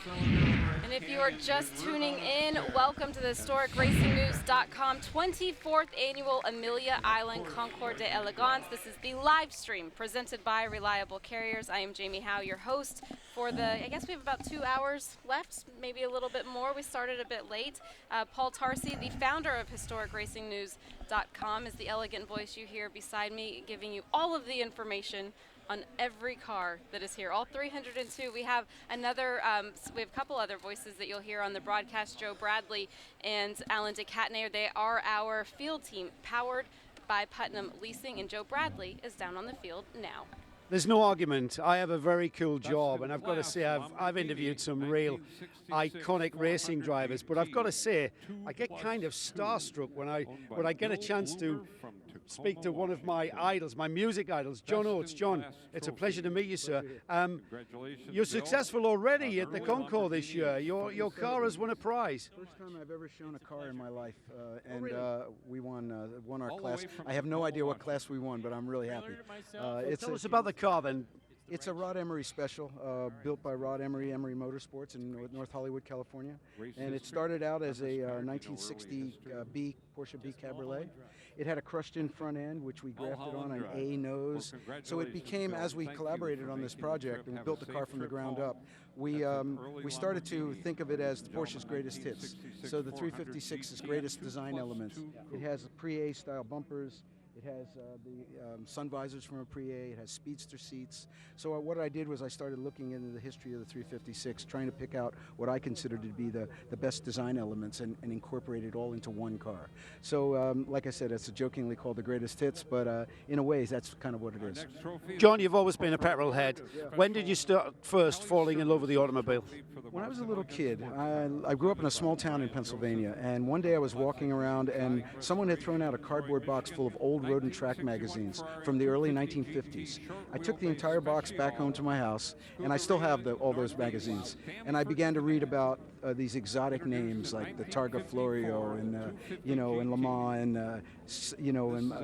And if you are just tuning in, welcome to the historicracingnews.com 24th annual Amelia Island Concours d'Elegance. This is the live stream presented by Reliable Carriers. I am Jamie Howe, your host for the, I guess we have about 2 hours left, maybe a little bit more. We started a bit late. Paul Tarsi, the founder of historicracingnews.com, is the elegant voice you hear beside me, giving you all of the information on every car that is here, all 302. We have another, we have a couple other voices that you'll hear on the broadcast. Joe Bradley and Alan DeCatnair, they are our field team, powered by Putnam Leasing, and Joe Bradley is down on the field now. There's no argument. I have a very cool job, and I've got to say I've interviewed some real iconic racing drivers, but I've got to say I get kind of starstruck when I get a chance to speak to one of my idols, my music idols, John Oates. John, it's a pleasure to meet you, sir. You're successful already at the Concours this year. Your car has won a prize. First time I've ever shown a car in my life, and we won our class. I have no idea what class we won, but I'm really happy. Tell us about the car then. It's a Rod Emery special, built by Rod Emery, Emery Motorsports in North Hollywood, California. And it started out as a 1960 Porsche B Cabriolet. It had a crushed-in front end, which we grafted on an A nose. So it became, as we collaborated on this project and we built the car from the ground up, we started to think of it as Porsche's greatest hits. So the 356's greatest design elements. It has pre-A style bumpers. It has the sun visors from a pre-A. It has speedster seats. So what I did was I started looking into the history of the 356, trying to pick out what I considered to be the best design elements and incorporate it all into one car. So like I said, it's jokingly called the greatest hits, but in a way, that's kind of what it is. John, you've always been a petrol head. When did you start first falling in love with the automobile? When I was a little kid, I grew up in a small town in Pennsylvania, and one day I was walking around and someone had thrown out a cardboard box full of old road and track magazines from the early 1950s. I took the entire box back home to my house, and I still have all those magazines. And I began to read about these exotic names like the Targa Florio and and Le Mans and and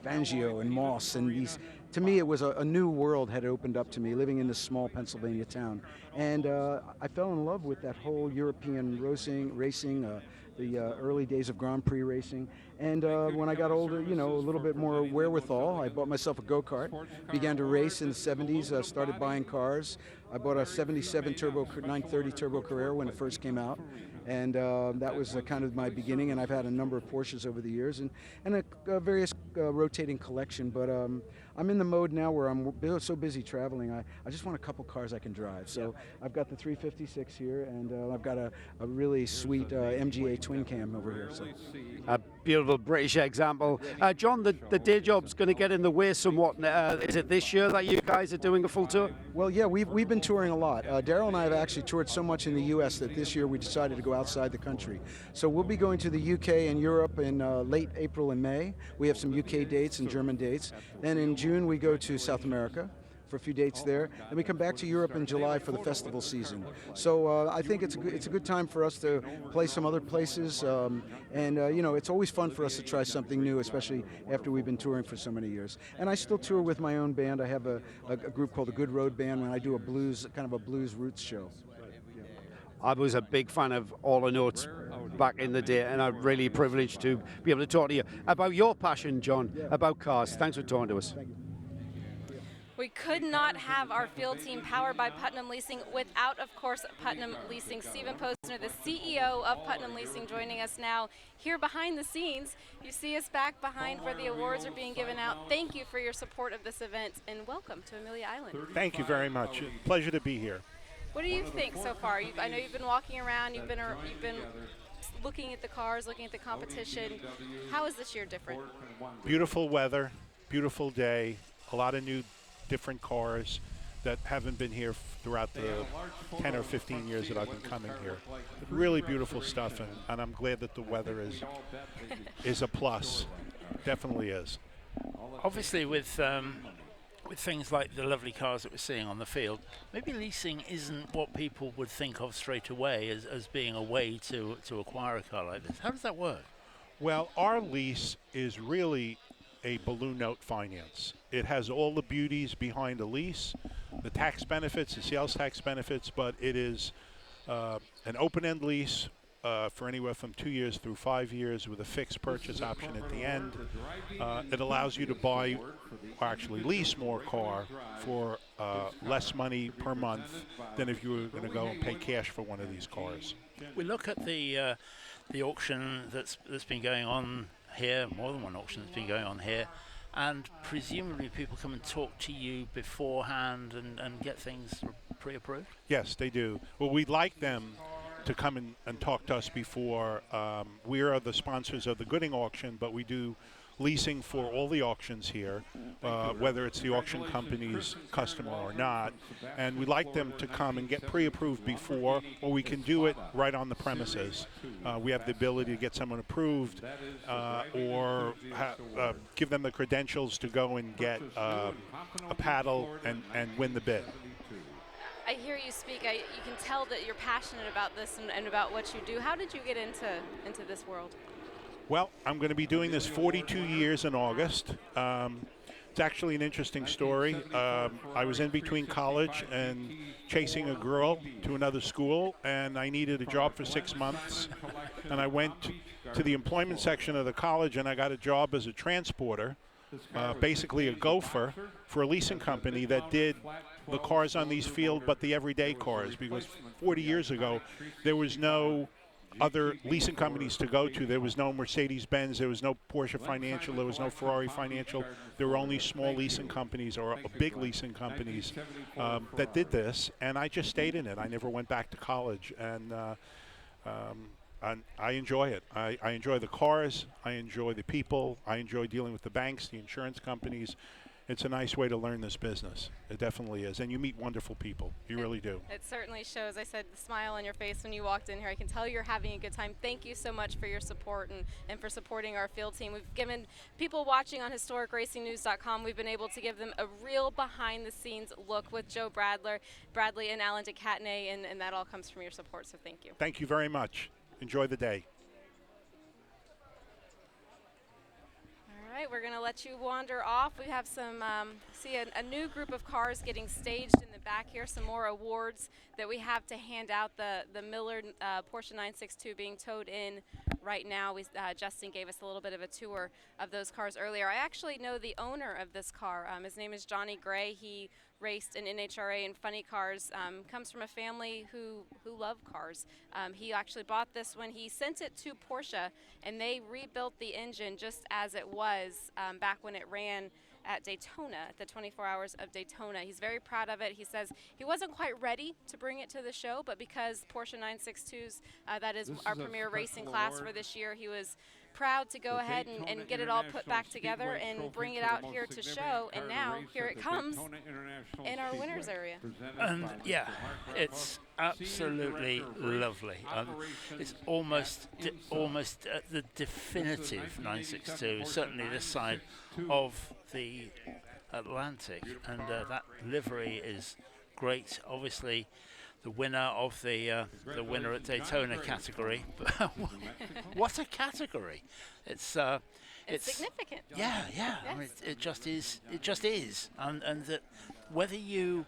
Fangio and Moss, and these. To me, it was a new world had opened up to me living in this small Pennsylvania town, and I fell in love with that whole European racing. The early days of Grand Prix racing. And when I got older, a little bit more wherewithal, I bought myself a go-kart, began to race in the 70s, started buying cars. I bought a 77 930 Turbo Carrera when it first came out. And that was kind of my beginning, and I've had a number of Porsches over the years and a various rotating collection. But I'm in the mode now where I'm so busy traveling, I just want a couple cars I can drive. So I've got the 356 here, and I've got a really sweet MGA twin cam over here. So. A beautiful British example. John, the day job's going to get in the way somewhat. Is it this year that you guys are doing a full tour? Well, yeah, we've been touring a lot. Daryl and I have actually toured so much in the U.S. that this year we decided to go outside the country. So we'll be going to the U.K. and Europe in late April and May. We have some U.K. dates and German dates. Then in June we go to South America for a few dates there. Then we come back to Europe in July for the festival season. So I think it's a good time for us to play some other places. It's always fun for us to try something new, especially after we've been touring for so many years. And I still tour with my own band. I have a group called the Good Road Band, and I do a blues roots show. I was a big fan of All Notes back in the day, and I'm really privileged to be able to talk to you about your passion, John, about cars. Thanks for talking to us. Thank you. We could not have our field team powered by Putnam Leasing without, of course, Putnam Leasing. Stephen Posner, the CEO of Putnam Leasing, joining us now here behind the scenes. You see us back behind where the awards are being given out. Thank you for your support of this event, and welcome to Amelia Island. Thank you very much. Pleasure to be here. What do you think so far? I know you've been walking around. You've been looking at the cars, looking at the competition. How is this year different? Beautiful weather, beautiful day, a lot of new different cars that haven't been here throughout the 10 or 15 years that I've been coming here. But really beautiful stuff, and I'm glad that the weather is a plus. Definitely is. Obviously, with things like the lovely cars that we're seeing on the field, maybe leasing isn't what people would think of straight away as being a way to acquire a car like this. How does that work? Well, our lease is really a balloon note finance. It has all the beauties behind a lease, the tax benefits, the sales tax benefits, but it is an open-end lease for anywhere from 2 years through 5 years with a fixed purchase option at the end. It allows you to buy, or actually lease more car for less money per month than if you were going to go and pay cash for one of these cars. We look at the auction that's been going on here, more than one auction that's been going on here, and presumably people come and talk to you beforehand and get things pre-approved? Yes, they do. Well, we'd like them to come in and talk to us before. We are the sponsors of the Gooding auction, but we do leasing for all the auctions here, whether it's the auction company's customer or not. And we'd like them to come and get pre-approved before, or we can do it right on the premises. We have the ability to get someone approved or give them the credentials to go and get a paddle and win the bid. I hear you speak. You can tell that you're passionate about this and about what you do. How did you get into this world? Well, I'm going to be doing this 42 years in August. It's actually an interesting story. I was in between college and chasing a girl to another school, and I needed a job for 6 months. And I went to the employment section of the college, and I got a job as a transporter, basically a gopher for a leasing company that did the cars on these field, but the everyday cars, because 40 years ago, there was no other leasing companies to go to. There was no Mercedes-Benz, there was no Porsche Financial, there was no Ferrari Financial. There were only small leasing companies or big leasing companies that did this, and I just stayed in it. I never went back to college, and I enjoy it. I enjoy the cars, I enjoy the people, I enjoy dealing with the banks, the insurance companies. It's a nice way to learn this business. It definitely is. And you meet wonderful people. You really do. It certainly shows. I said the smile on your face when you walked in here. I can tell you're having a good time. Thank you so much for your support and for supporting our field team. We've given people watching on historicracingnews.com, we've been able to give them a real behind-the-scenes look with Joe Bradley and Alan DeCatenay, and that all comes from your support, so thank you. Thank you very much. Enjoy the day. All right, we're going to let you wander off. We have some, a new group of cars getting staged in the back here, some more awards that we have to hand out. The Miller Porsche 962 being towed in right now. Justin gave us a little bit of a tour of those cars earlier. I actually know the owner of this car. His name is Johnny Gray. He raced in NHRA and funny cars, comes from a family who love cars. He actually bought this when he sent it to Porsche, and they rebuilt the engine just as it was back when it ran at Daytona, at the 24 Hours of Daytona. He's very proud of it. He says he wasn't quite ready to bring it to the show, but because Porsche 962s, that is our premier racing class for this year, he was proud to go ahead and get it all put back together and bring it out here to show, and now here it comes in our winners area. And yeah, it's absolutely lovely. It's almost the definitive 962, certainly this side of the Atlantic, and that livery is great. Obviously, the winner of the winner at Daytona category. What a category! It's significant. Yeah. Yes. I mean, it just is. It just is. And that whether you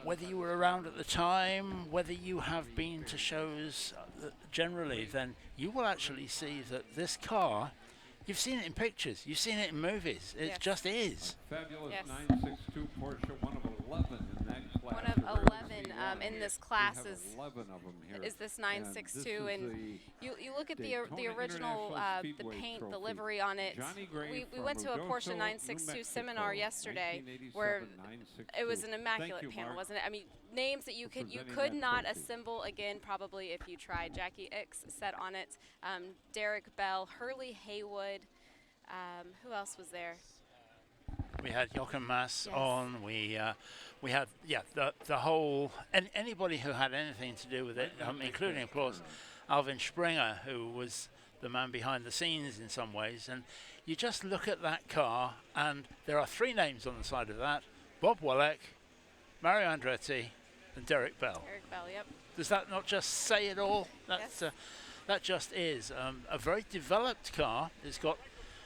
were around at the time, whether you have been to shows generally, then you will actually see that this car. You've seen it in pictures. You've seen it in movies. It just is. Fabulous 962 Porsche, one of 11 in that class. One of 11 in this class is this 962, and you look at the original the paint, the livery on it. We went to a Porsche 962 seminar yesterday where it was an immaculate panel, wasn't it? I mean, names that you could not assemble again probably if you tried. Jackie Ix sat on it, Derek Bell, Hurley Haywood. Who else was there? We had Jochen Mass on. We had the whole and anybody who had anything to do with it, including of course Alvin Springer, who was the man behind the scenes in some ways. And you just look at that car, and there are three names on the side of that: Bob Wallach, Mario Andretti, and Derek Bell. Derek Bell, yep. Does that not just say it all? That's yes. That just is a very developed car. It's got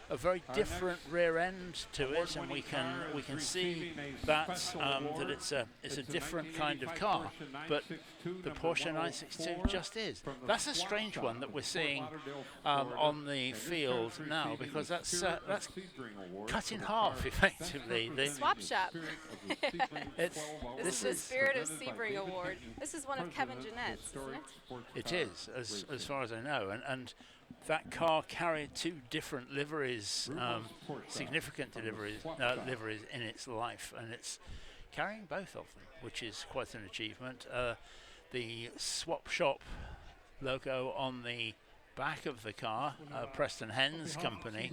a very different rear end to it, and we can see that that it's a different kind of car, but the Porsche 962 just is. That's a strange one that we're seeing on the field now, because that's cut in half effectively. Swap shop. This is the Spirit of Sebring Award. This is one of Kevin Jeanette's, isn't it? It is, as far as I know, and that car carried two different liveries, significant liveries in its life, and it's carrying both of them, which is quite an achievement. The swap shop logo on the back of the car, Preston Hens Company,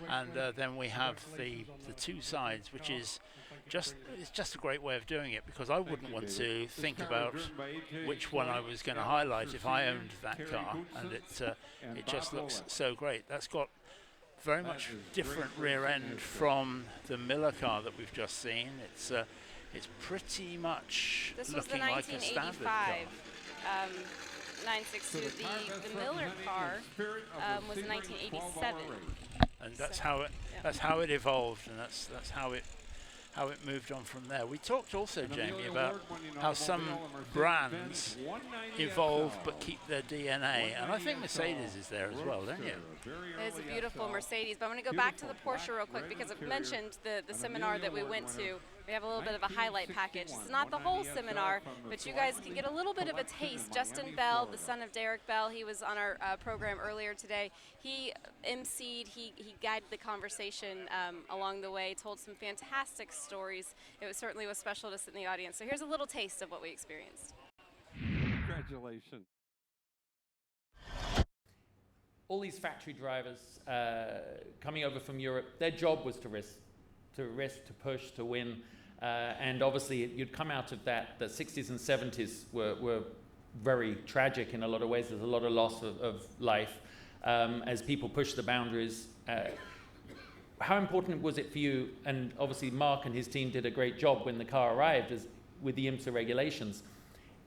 and then we have the two sides, which is it's just a great way of doing it, because I wouldn't want to think about which one I was going to highlight if I owned that car, and it just looks so great. That's got very much different rear end from the Miller car that we've just seen. It's pretty much looking like a standard car. 962. The Miller car was in 1987, and that's how it evolved, and that's how it moved on from there. We talked also, Jamie, about how some brands evolve but keep their DNA, and I think Mercedes is there as well, don't you? It is a beautiful Mercedes, but I'm going to go back to the Porsche real quick, because I've mentioned the seminar that we went to. We have a little bit of a highlight package. It's not the whole seminar, but you guys can get a little bit of a taste. Justin Bell, the son of Derek Bell, he was on our program earlier today. He emceed, he guided the conversation along the way, told some fantastic stories. It certainly was special to sit in the audience. So here's a little taste of what we experienced. Congratulations. All these factory drivers coming over from Europe, their job was to risk, to push, to win. And obviously, you'd come out of that. The 60s and 70s were very tragic in a lot of ways. There's a lot of loss of life as people pushed the boundaries. How important was it for you? And obviously, Mark and his team did a great job when the car arrived with the IMSA regulations.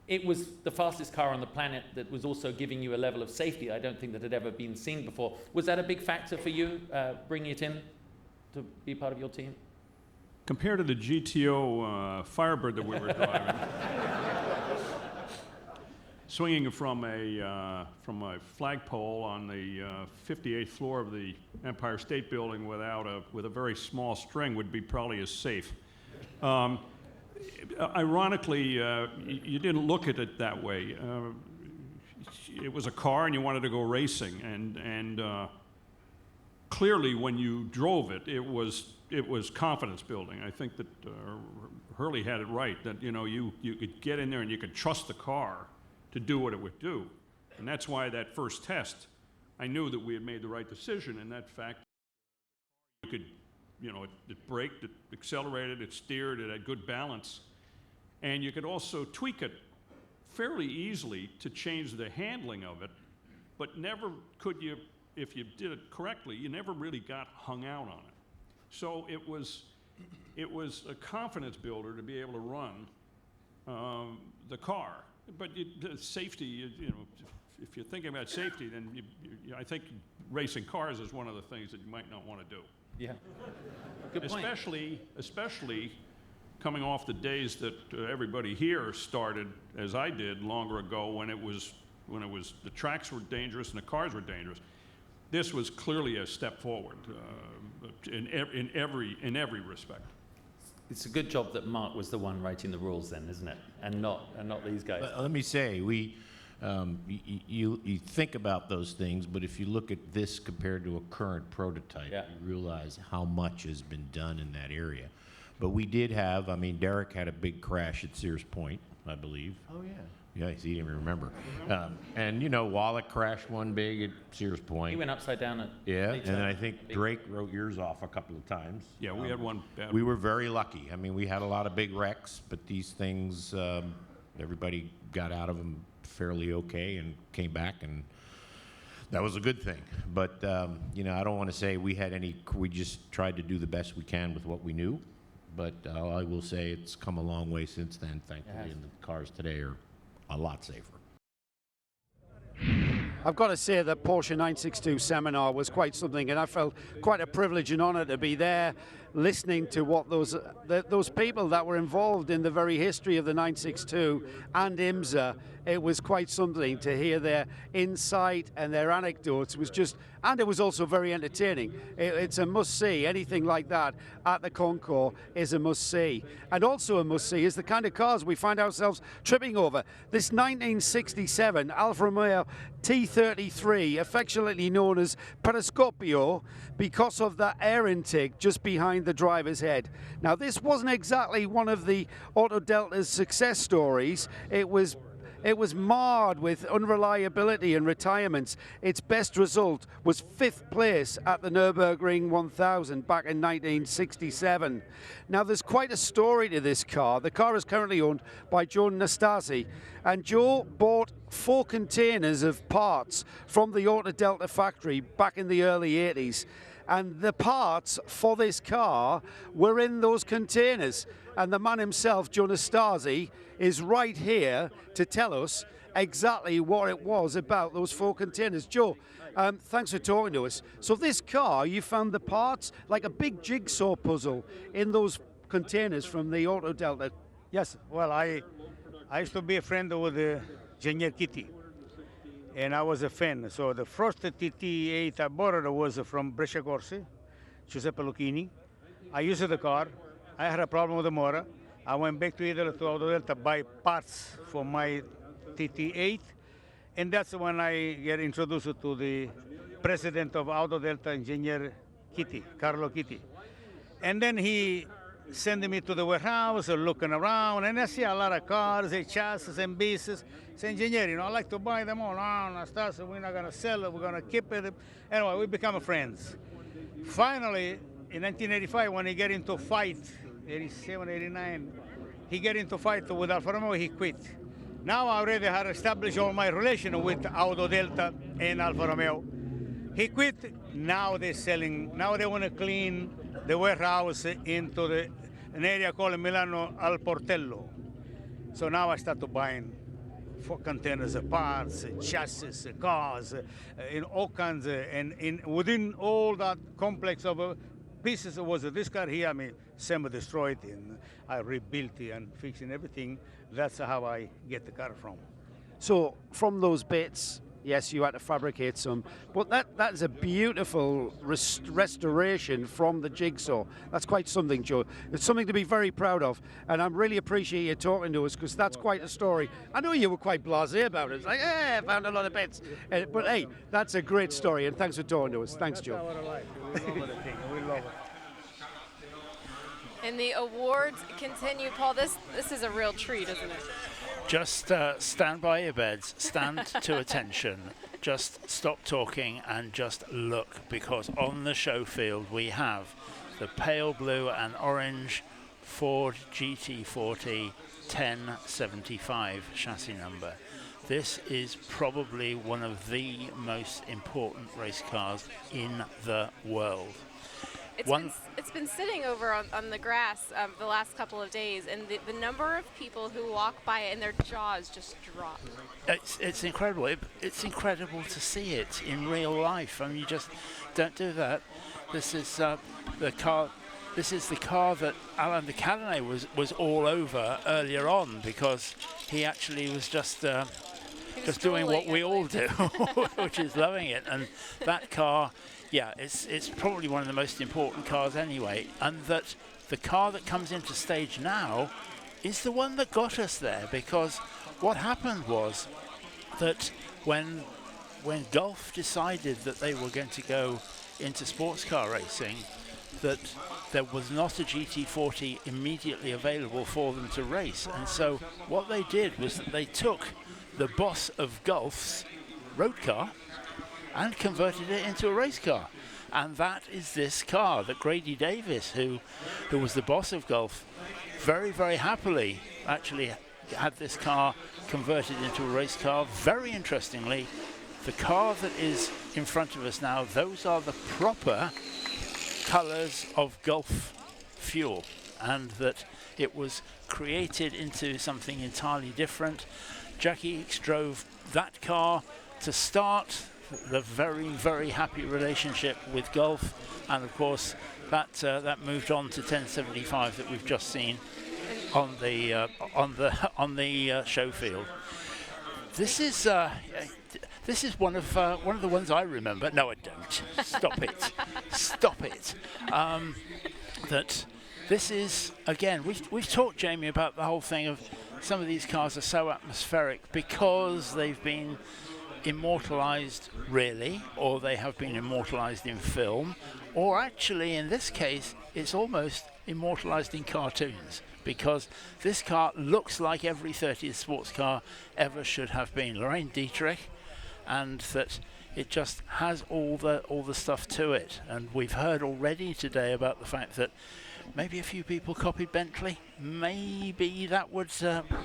It was the fastest car on the planet that was also giving you a level of safety I don't think that had ever been seen before. Was that a big factor for you, bringing it in to be part of your team? Compared to the GTO Firebird that we were driving, swinging from a flagpole on the 58th floor of the Empire State Building with a very small string would be probably as safe. Ironically, you didn't look at it that way. It was a car, and you wanted to go racing, and clearly, when you drove it, it was confidence building. I think that Hurley had it right, that you could get in there and you could trust the car to do what it would do, and that's why that first test, I knew that we had made the right decision. In that fact, you could, it braked, it accelerated, it steered, it had good balance, and you could also tweak it fairly easily to change the handling of it, but never could you. If you did it correctly, you never really got hung out on it. So it was a confidence builder to be able to run the car. But the safety, if you're thinking about safety, then I think racing cars is one of the things that you might not want to do. Yeah, good point. Especially coming off the days that everybody here started, as I did longer ago, when it was the tracks were dangerous and the cars were dangerous. This was clearly a step forward in every respect. It's a good job that Mark was the one writing the rules, then, isn't it? And not these guys. Let me say, you think about those things, but if you look at this compared to a current prototype, you realize how much has been done in that area. But we did have, Derek had a big crash at Sears Point, I believe. Oh, yeah. Yeah, he didn't even remember. And, Wallach crashed one big at Sears Point. He went upside down at... Yeah, and then I think Drake wrote yours off a couple of times. Yeah, we had one bad. We were very lucky. We had a lot of big wrecks, but these things, everybody got out of them fairly okay and came back, and that was a good thing. But, I don't want to say we just tried to do the best we can with what we knew. But I will say it's come a long way since then, thankfully, and the cars today are a lot safer. I've got to say that Porsche 962 seminar was quite something, and I felt quite a privilege and honor to be there, listening to what those people that were involved in the very history of the 962 and IMSA. It was quite something to hear their insight and their anecdotes. It was just, and it was also very entertaining. It's a must-see. Anything like that at the concours is a must-see. And also a must-see is the kind of cars we find ourselves tripping over. This 1967 Alfa Romeo T33, affectionately known as Periscopio, because of the air intake just behind the driver's head. Now, this wasn't exactly one of the Auto Delta's success stories. It was marred with unreliability and retirements. Its best result was 5th place at the Nürburgring 1000 back in 1967. Now, there's quite a story to this car. The car is currently owned by Joe Nastasi, and Joe bought 4 containers of parts from the Auto Delta factory back in the early 80s. And the parts for this car were in those containers. And the man himself, Joe Nastasi, is right here to tell us exactly what it was about those 4 containers. Joe, thanks for talking to us. So this car, you found the parts like a big jigsaw puzzle in those containers from the Auto Delta. Yes, well, I used to be a friend with Engineer Kitty, and I was a fan. So the first TT8 I bought was from Brescia Corsi, Giuseppe Lucchini. I used the car. I had a problem with the motor. I went back to Italy to Auto Delta to buy parts for my TT8, and that's when I get introduced to the president of Auto Delta, Engineer Kitty, Carlo Kitty. And then he sent me to the warehouse, looking around, and I see a lot of cars, chassis and pieces. Say, engineer, I like to buy them all. No, Anastasia, we're not going to sell it, we're going to keep it. Anyway, we become friends. Finally, in 1985, when he get into a fight, 87, 89, he get into fight with Alfa Romeo, he quit. Now I already had established all my relation with Auto Delta and Alfa Romeo. He quit, now they're selling, now they want to clean the warehouse into an area called Milano Al Portello. So now I start to buying 4 containers of parts, chassis, cars, in all kinds of, and within all that complex of pieces was this car here, I mean, semi-destroyed, and I rebuilt it and fixing everything. That's how I get the car from. So from those bits, yes, you had to fabricate some, but that is a beautiful restoration from the jigsaw. That's quite something, Joe. It's something to be very proud of, and I really appreciate you talking to us, because that's quite a story. I know you were quite blasé about it. It's like, I found a lot of bits. But hey, that's a great story, and thanks for talking to us. Thanks, Joe. That's our life. We love it. We love it. And the awards continue. Paul, this is a real treat, isn't it? Just stand by your beds, stand to attention, just stop talking and just look, because on the show field we have the pale blue and orange Ford GT40 1075 chassis number. This is probably one of the most important race cars in the world. It's been sitting over on the grass the last couple of days, and the number of people who walk by it and their jaws just drop. It's incredible. It's incredible to see it in real life. I mean, you just don't do that. This is the car. This is the car that Alain de Cadenet was all over earlier on, because he actually was just doing what we all do, which is loving it. And that car. Yeah, it's probably one of the most important cars anyway, and that the car that comes into stage now is the one that got us there, because what happened was that when Gulf decided that they were going to go into sports car racing, that there was not a GT40 immediately available for them to race, and so what they did was that they took the boss of Gulf's road car and converted it into a race car. And that is this car that Grady Davis, who was the boss of Gulf, very, very happily actually had this car converted into a race car. Very interestingly, the car that is in front of us now, those are the proper colors of Gulf fuel, and that it was created into something entirely different. Jackie Hicks drove that car to start the very, very happy relationship with golf, and of course that moved on to 1075 that we've just seen on the show field. This is one of the ones I remember. No, I don't. Stop it. Stop it. That this is, again, we've talked, Jamie, about the whole thing of some of these cars are so atmospheric because they've been immortalized, really, or they have been immortalized in film, or actually in this case it's almost immortalized in cartoons, because this car looks like every 30th sports car ever should have been. Lorraine Dietrich, and that it just has all the stuff to it. And we've heard already today about the fact that maybe a few people copied Bentley. Maybe that would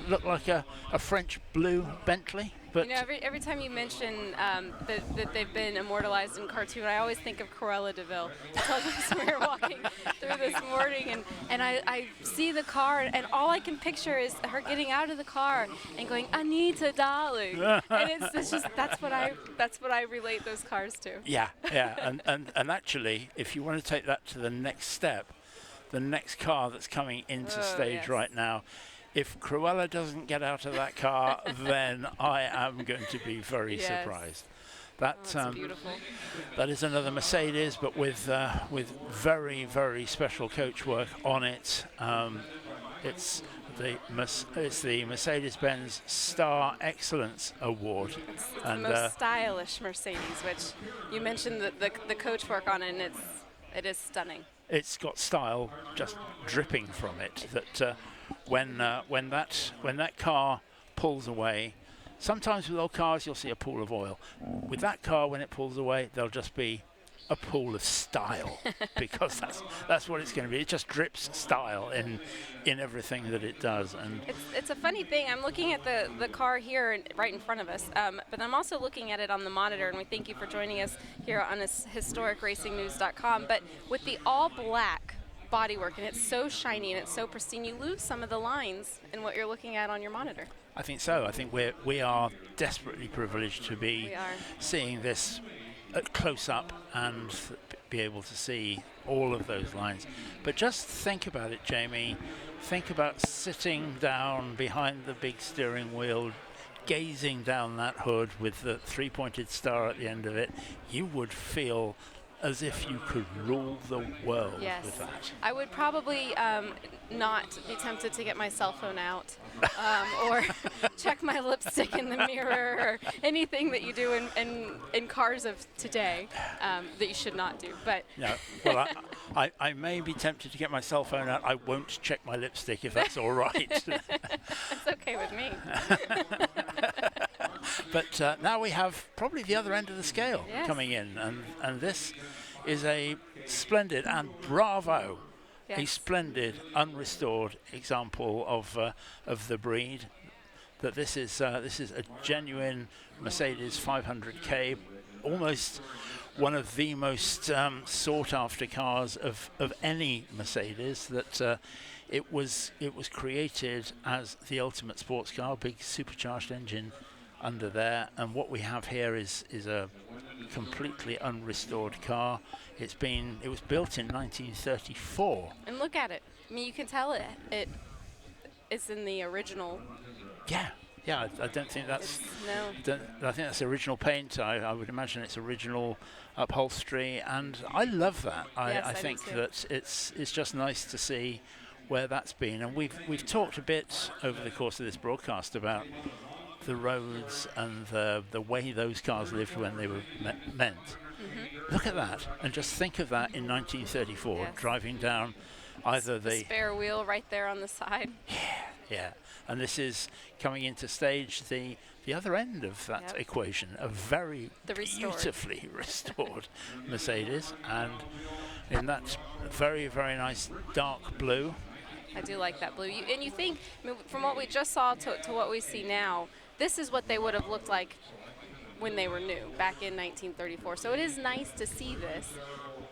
look like a French blue Bentley. But you know, every time you mention that they've been immortalized in cartoon, I always think of Cruella Deville. I told us we were walking through this morning, and I see the car, and all I can picture is her getting out of the car and going, "Anita, darling," and it's just that's what I relate those cars to. Yeah, and actually, if you want to take that to the next step, the next car that's coming into stage right now, if Cruella doesn't get out of that car, then I am going to be very surprised. That's beautiful. That is another Mercedes, but with very, very special coachwork on it. It's the Mercedes-Benz Star Excellence Award. It's the most stylish Mercedes, which you mentioned the coachwork on it, and it is stunning. It's got style just dripping from it. That when that car pulls away, sometimes with old cars you'll see a pool of oil. With that car, when it pulls away, there'll just be a pool of style, because that's what it's going to be. It just drips style in everything that it does. And it's a funny thing. I'm looking at the car here right in front of us, but I'm also looking at it on the monitor, and we thank you for joining us here on historicracingnews.com. But with the all black bodywork, and it's so shiny and it's so pristine, you lose some of the lines in what you're looking at on your monitor. I think so. I think we are desperately privileged to be seeing this close up and be able to see all of those lines. But just think about it, Jamie. Think about sitting down behind the big steering wheel, gazing down that hood with the three-pointed star at the end of it. You would feel as if you could rule the world with that. I would probably not be tempted to get my cell phone out or check my lipstick in the mirror, or anything that you do in cars of today that you should not do. But no, well, I may be tempted to get my cell phone out. I won't check my lipstick, if that's all right. That's okay with me. But now we have probably the other end of the scale coming in, and this is a splendid and bravo, a splendid unrestored example of the breed. That this is a genuine Mercedes 500K, almost one of the most sought after cars of any Mercedes. That it was created as the ultimate sports car, big supercharged engine under there, and what we have here is a completely unrestored car. It was built in 1934. And look at it. I mean, you can tell it's in the original. Yeah, I don't think that's I think that's original paint. I would imagine it's original upholstery, and I love that. I think that it's just nice to see where that's been. And we've talked a bit over the course of this broadcast about the roads and the way those cars lived when they were meant. Mm-hmm. Look at that, and just think of that in 1934, driving down either the spare wheel right there on the side. Yeah, and this is coming into stage the other end of that equation, a very beautifully restored Mercedes, and in that very, very nice dark blue. I do like that blue. And you think, I mean, from what we just saw to what we see now, this is what they would have looked like when they were new, back in 1934. So it is nice to see this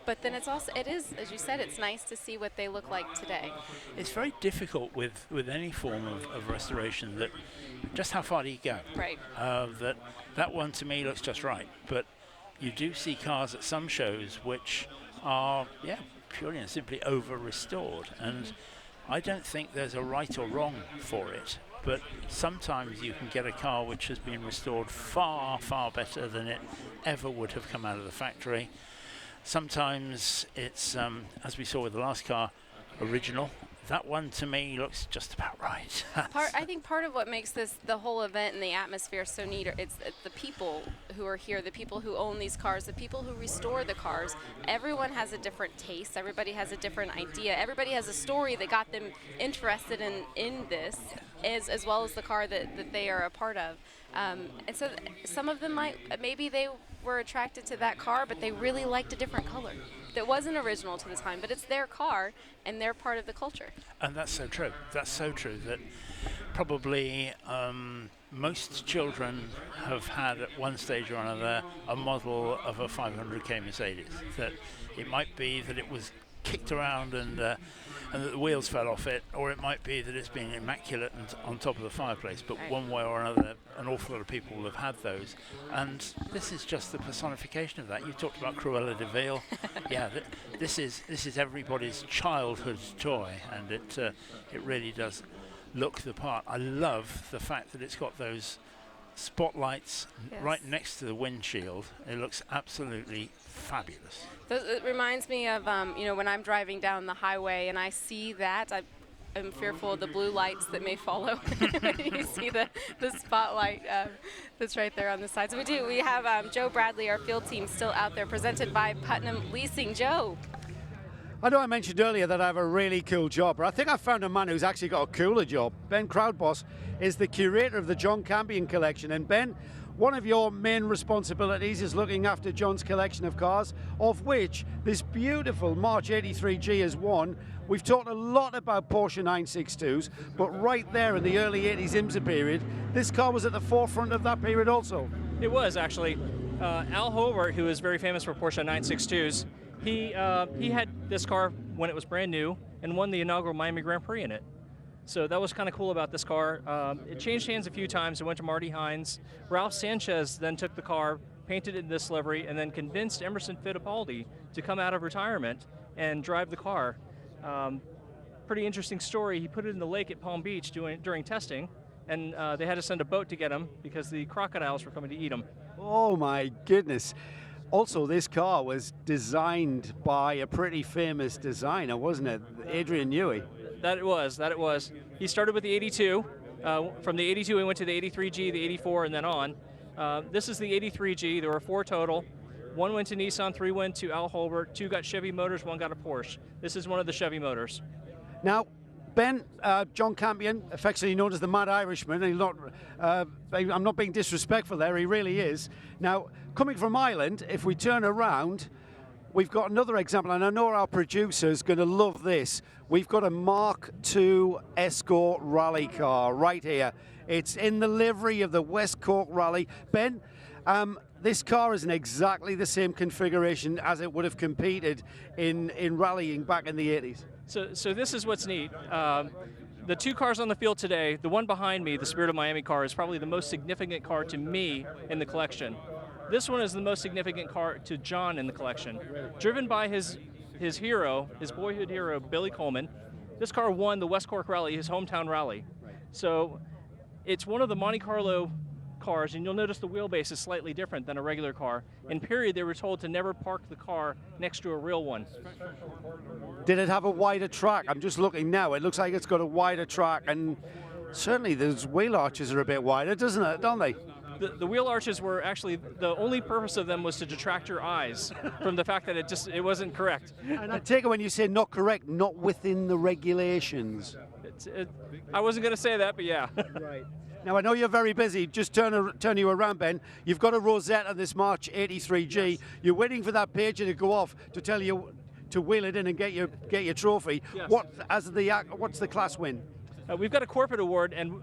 But then it is, as you said, it's nice to see what they look like today. It's very difficult with any form of restoration that just how far do you go? Right. That one to me looks just right. But you do see cars at some shows which are, purely and simply over-restored. And I don't think there's a right or wrong for it. But sometimes you can get a car which has been restored far, far better than it ever would have come out of the factory. Sometimes it's, as we saw with the last car, original. That one to me looks just about right. I think part of what makes the whole event and the atmosphere so neat, it's the people who are here, the people who own these cars, the people who restore the cars. Everyone has a different taste. Everybody has a different idea. Everybody has a story that got them interested in this, as well as the car that they are a part of. And so some of them maybe they were attracted to that car, but they really liked a different color that wasn't original to the time, but it's their car and they're part of the culture. And that's so true. That's so true that probably most children have had at one stage or another a model of a 500k Mercedes. That it might be that it was kicked around and that the wheels fell off it, or it might be that it's been immaculate and on top of the fireplace, but one way or another an awful lot of people will have had those, and this is just the personification of that. You talked about Cruella Deville. This is everybody's childhood toy, and it really does look the part. I love the fact that it's got those spotlights right next to the windshield. It looks absolutely fabulous. It reminds me of when I'm driving down the highway and I see that, I'm fearful of the blue lights that may follow. You see the spotlight that's right there on the side. So we have Joe Bradley, our field team, still out there, presented by Putnam Leasing. Joe. I know I mentioned earlier that I have a really cool job, but I think I found a man who's actually got a cooler job. Ben Crowdboss is the curator of the John Campion collection. And Ben, one of your main responsibilities is looking after John's collection of cars, of which this beautiful March 83G is one. We've talked a lot about Porsche 962s, but right there in the early 80s IMSA period, this car was at the forefront of that period also. It was, actually. Al Hobart, who is very famous for Porsche 962s, he had this car when it was brand new and won the inaugural Miami Grand Prix in it. So that was kind of cool about this car. It changed hands a few times. It went to Marty Hines. Ralph Sanchez then took the car, painted it in this livery, and then convinced Emerson Fittipaldi to come out of retirement and drive the car. Pretty interesting story. He put it in the lake at Palm Beach during testing, and they had to send a boat to get him because the crocodiles were coming to eat him. Oh my goodness. Also, this car was designed by a pretty famous designer, wasn't it? Adrian Newey. That it was. He started with the 82. From the 82, he went to the 83G, the 84, and then on. This is the 83G. There were 4 total. 1 went to Nissan, 3 went to Al Holbert, 2 got Chevy motors, 1 got a Porsche. This is one of the Chevy motors. Now, Ben, John Campion, affectionately known as the Mad Irishman, and I'm not being disrespectful there, he really is. Now, coming from Ireland, if we turn around, we've got another example, and I know our producer's going to love this. We've got a Mark II Xcore rally car right here. It's in the livery of the West Cork Rally. Ben, this car is in exactly the same configuration as it would have competed in rallying back in the 80s. So this is what's neat. The 2 cars on the field today, the one behind me, the Spirit of Miami car, is probably the most significant car to me in the collection. This one is the most significant car to John in the collection. Driven by his hero, his boyhood hero, Billy Coleman, this car won the West Cork Rally, his hometown rally. So it's one of the Monte Carlo cars, and you'll notice the wheelbase is slightly different than a regular car. In period, they were told to never park the car next to a real one. Did it have a wider track? I'm just looking now. It looks like it's got a wider track, and certainly those wheel arches are a bit wider, doesn't it? Don't they? The wheel arches were actually, the only purpose of them was to detract your eyes from the fact that it wasn't correct. And I take it when you say not correct, not within the regulations. I wasn't going to say that, but yeah. Right. Now, I know you're very busy. Just turn you around, Ben. You've got a rosette on this March 83G. Yes. You're waiting for that pager to go off to tell you to wheel it in and get your trophy. Yes. What's the class win? we've got a corporate award, and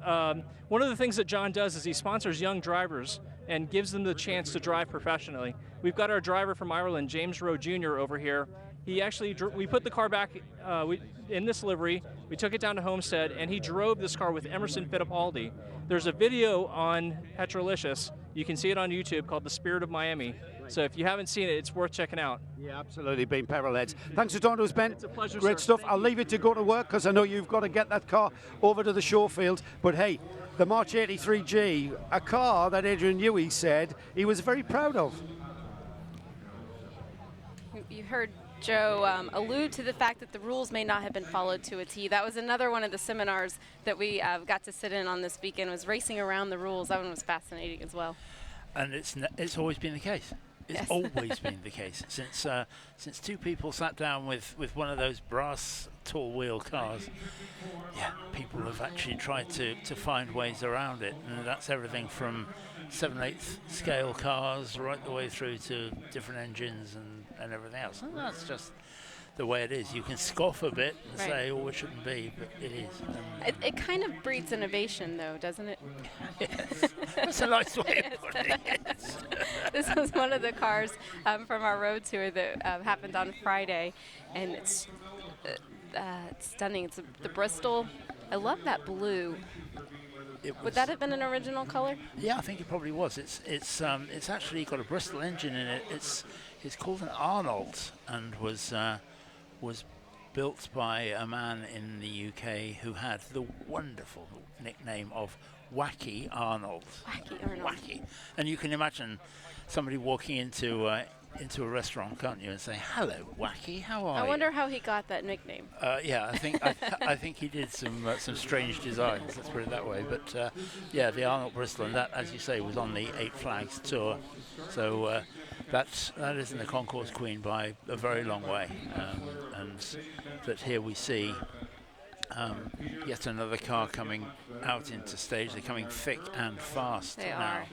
one of the things that John does is he sponsors young drivers and gives them the chance to drive professionally. We've got our driver from Ireland, James Rowe Jr. over here. He actually, we put the car back in this livery, we took it down to Homestead, and he drove this car with Emerson Fittipaldi. There's a video on Petrolicious, you can see it on YouTube, called The Spirit of Miami. So if you haven't seen it, it's worth checking out. Yeah, absolutely, been petrolheads. Thanks for talking to us, Ben. It's a pleasure, Great sir. stuff. Thank I'll you. leave it to go to work because I know you've got to get that car over to the show field. But hey, the March 83G, a car that Adrian Newey said he was very proud of. You heard Joe allude to the fact that the rules may not have been followed to a T. That was another one of the seminars that we got to sit in on this weekend, was racing around the rules. That one was fascinating as well. And it's always been the case. It's Yes. always been the case since two people sat down with one of those brass tall wheel cars. Yeah, people have actually tried to find ways around it, and that's everything from 7/8 scale cars right the way through to different engines and everything else. And that's just the way it is. You can scoff a bit and Right. say, oh, it shouldn't be, but it is. It kind of breeds innovation, though, doesn't it? Yes. That's a nice way of putting it. This was one of the cars from our road tour that happened on Friday, and it's stunning. It's the Bristol. I love that blue. Would that have been an original color? Yeah, I think it probably was. It's actually got a Bristol engine in it. It's called an Arnold and was built by a man in the UK who had the wonderful nickname of Wacky Arnold. Wacky Arnold. Wacky. And you can imagine somebody walking into a restaurant, can't you, and say, "Hello, Wacky, how are you?" I wonder how he got that nickname. Yeah, I think he did some strange designs. Let's put it that way. But yeah, the Arnold Bristol, and that, as you say, was on the Eight Flags tour. So that isn't the concourse queen by a very long way. And that here we see yet another car coming out into stage. They're coming thick and fast They now. are.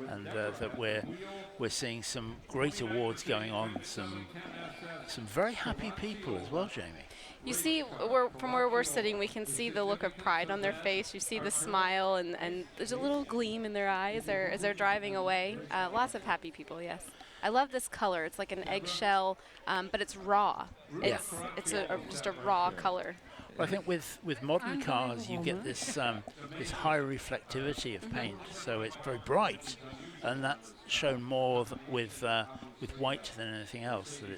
And that we're seeing some great awards going on, some very happy people as well, Jamie. You see, from where we're sitting, we can see the look of pride on their face. You see the smile, and there's a little gleam in their eyes as they're driving away. Lots of happy people, yes. I love this color. It's like an eggshell, but it's raw. It's just a raw color. Well, I think with modern cars, you get this this high reflectivity of paint, so it's very bright, and that's shown more with white than anything else. That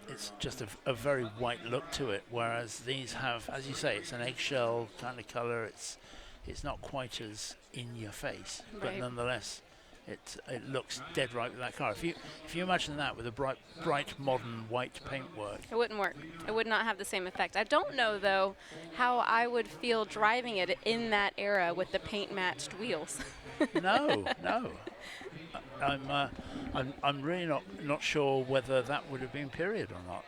it's just a very white look to it, whereas these have, as you say, it's an eggshell kind of color. It's not quite as in your face, but Right. nonetheless, it looks dead right with that car. If you imagine that with a bright modern white paintwork, It wouldn't work. It would not have the same effect. I don't know, though, how I would feel driving it in that era with the paint-matched wheels. no. I'm really not sure whether that would have been period or not.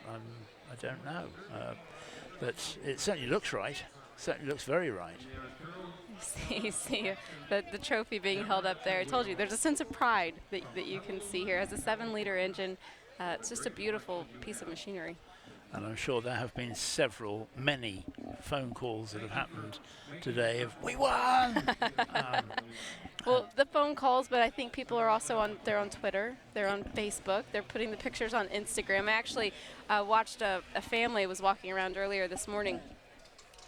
I don't know, but it certainly looks right. Certainly looks very right. You see the trophy being held up there. I told you, there's a sense of pride that you can see here. It has a 7-liter engine. It's just a beautiful piece of machinery. And I'm sure there have been many phone calls that have happened today of, "We won!" Well, the phone calls, but I think people are also they're on Twitter, they're on Facebook, they're putting the pictures on Instagram. I actually watched a family was walking around earlier this morning,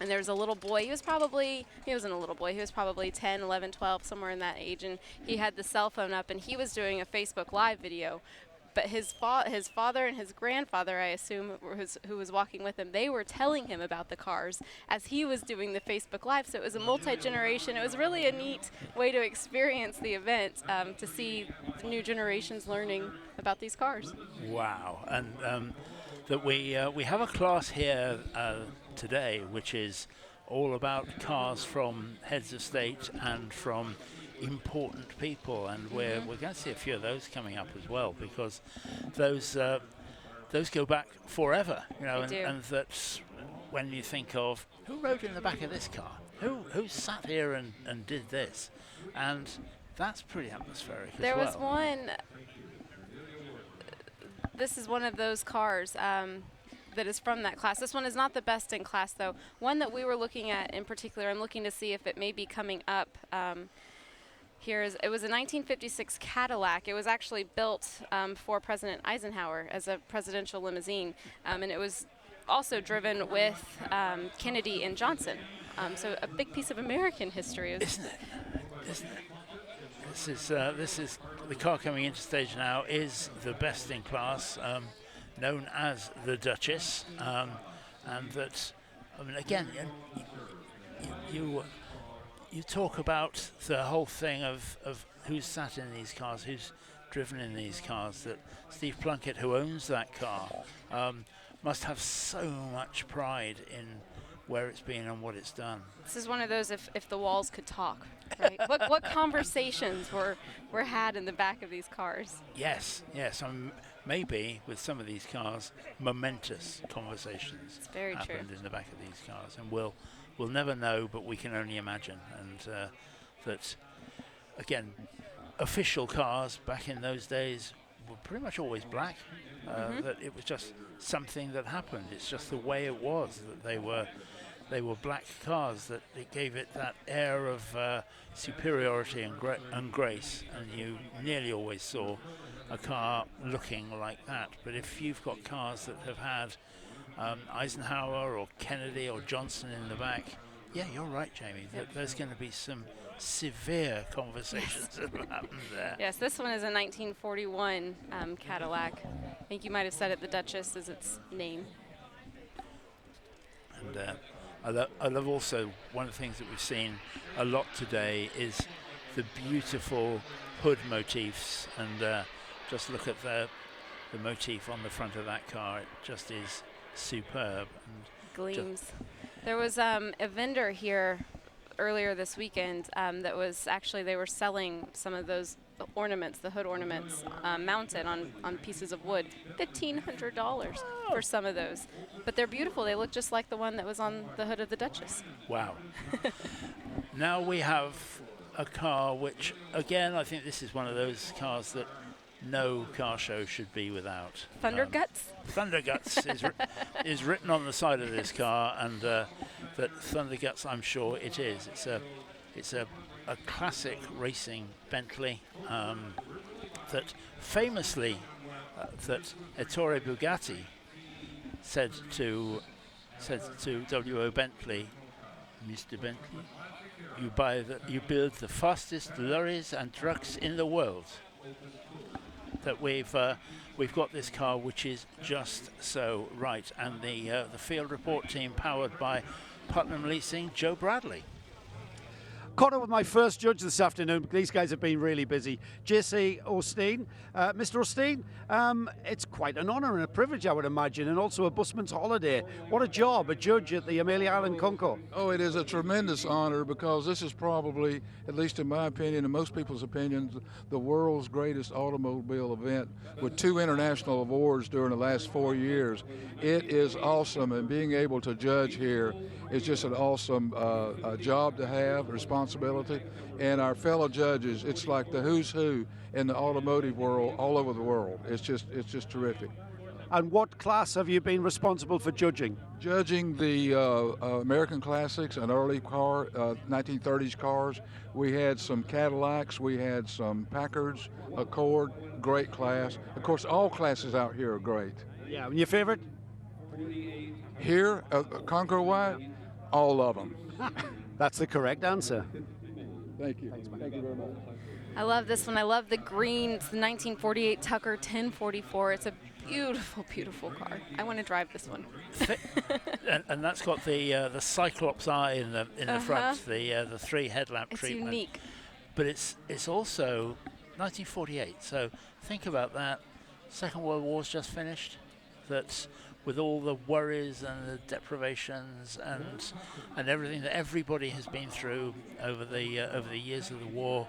and there was a little boy. He wasn't a little boy, he was probably 10, 11, 12, somewhere in that age, and he had the cell phone up, and he was doing a Facebook Live video. But his father and his grandfather, I assume, who was walking with him, they were telling him about the cars as he was doing the Facebook Live. So it was a multi-generation. It was really a neat way to experience the event, to see the new generations learning about these cars. Wow. And that we have a class here today which is all about cars from heads of state and from important people, and we're going to see a few of those coming up as well, because those go back forever, and that's when you think of who rode in the back of this car, who sat here and did this, and that's pretty atmospheric There as was well. one. This is one of those cars. that is from that class. This one is not the best in class, though. One that we were looking at in particular, I'm looking to see if it may be coming up. It was a 1956 Cadillac. It was actually built for President Eisenhower as a presidential limousine, and it was also driven with Kennedy and Johnson. So a big piece of American history. Isn't it? Isn't it? This is the car coming into stage now is the best in class, known as the Duchess, and that, I mean, again, you talk about the whole thing of who's sat in these cars, who's driven in these cars. That Steve Plunkett, who owns that car, must have so much pride in where it's been and what it's done. This is one of those if the walls could talk, right? what conversations were had in the back of these cars? Yes. Maybe with some of these cars, momentous conversations happened in the back of these cars, and we'll never know, but we can only imagine. And that, again, official cars back in those days were pretty much always black. That it was just something that happened. It's just the way it was, that they were black cars, that it gave it that air of superiority and grace, and you nearly always saw a car looking like that. But if you've got cars that have had Eisenhower or Kennedy or Johnson in the back, yeah, you're right, Jamie, that there's going to be some severe conversations that will happen there. Yes, this one is a 1941 Cadillac. I think you might have said it, the Duchess is its name. And I love also, one of the things that we've seen a lot today is the beautiful hood motifs, and just look at the motif on the front of that car. It just is superb. And gleams. There was a vendor here earlier this weekend that was actually, they were selling some of those ornaments, the hood ornaments, mounted on pieces of wood. $1,500 for some of those. But they're beautiful. They look just like the one that was on the hood of the Duchess. Wow. Now we have a car which, again, I think this is one of those cars that no car show should be without. Thunder Guts? Thunder Guts is written on the side of this car, and that Thunder Guts, I'm sure it is. It's a classic racing Bentley that famously that Ettore Bugatti said to W.O. Bentley, Mr. Bentley, you build the fastest lorries and trucks in the world. That we've got this car which is just so right, and the field report team powered by Putnam Leasing, Joe Bradley. Caught up with my first judge this afternoon. These guys have been really busy. J.C. Osteen. Mr. Osteen, it's quite an honour and a privilege, I would imagine, and also a busman's holiday. What a job, a judge at the Amelia Island Concours. Oh, it is a tremendous honour, because this is probably, at least in my opinion and most people's opinions, the world's greatest automobile event, with 2 international awards during the last 4 years. It is awesome, and being able to judge here is just an awesome job to have, responsibility. And our fellow judges, it's like the who's who in the automotive world all over the world. It's just terrific. And what class have you been responsible for judging? Judging the American classics and early 1930s cars. We had some Cadillacs, we had some Packards, Accord, great class. Of course, all classes out here are great. Yeah, and your favorite? Here, Concours White, all of them. That's the correct answer. Thank you. Thank you very much. I love this one. I love the green. It's the 1948 Tucker 1044. It's a beautiful, beautiful car. I want to drive this one. and that's got the Cyclops eye in the front, the 3 headlamp treatment. It's unique. But it's also 1948. So think about that. Second World War's just finished. That's with all the worries and the deprivations and everything that everybody has been through over the years of the war.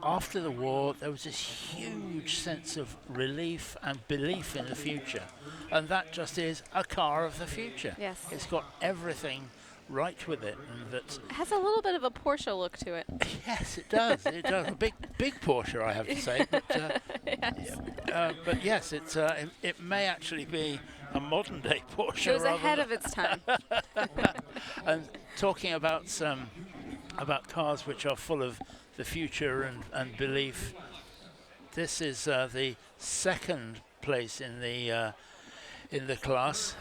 After the war, there was this huge sense of relief and belief in the future, and that just is a car of the future. Yes. It's got everything right with it, and that It has a little bit of a Porsche look to it. yes, it does. It does. A big Porsche, I have to say. But but yes, it may actually be a modern day Porsche. It was ahead of its time. And talking about cars which are full of the future and belief, this is the second place in the class.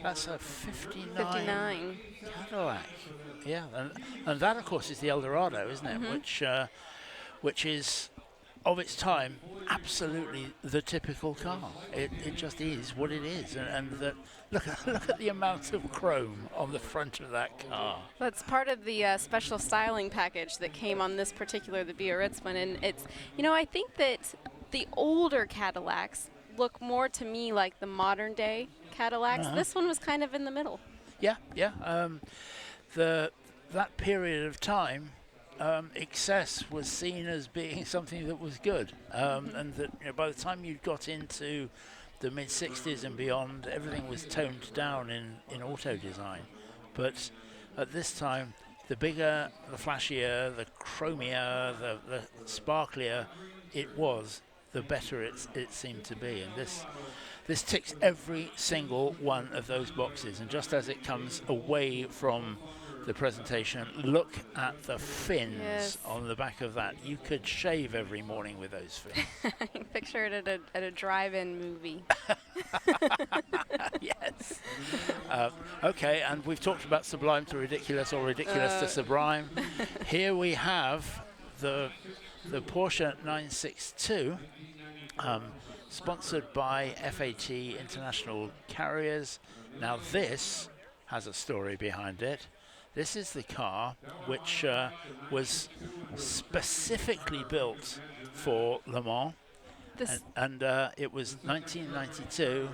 That's a 59 Cadillac. Yeah, and that of course is the Eldorado, isn't it? Mm-hmm. Which is of its time absolutely the typical car. It just is what it is, and that look at the amount of chrome on the front of that car. That's part of the special styling package that came on this particular, the Biarritz one, and it's, I think that the older Cadillacs look more to me like the modern day Cadillacs. This one was kind of in the middle. Yeah. That period of time, excess was seen as being something that was good, and that by the time you got into the mid 60s and beyond, everything was toned down in auto design. But at this time, the bigger, the flashier, the chromier, the sparklier it was, the better it seemed to be. And this ticks every single one of those boxes. And just as it comes away from the presentation, look at the fins on the back of that. You could shave every morning with those fins. I can picture it at a drive-in movie. Yes. Okay, and we've talked about sublime to ridiculous or ridiculous to sublime. Here we have the Porsche 962, sponsored by FAT International Carriers. Now this has a story behind it. This is the car which was specifically built for Le Mans, and it was 1992,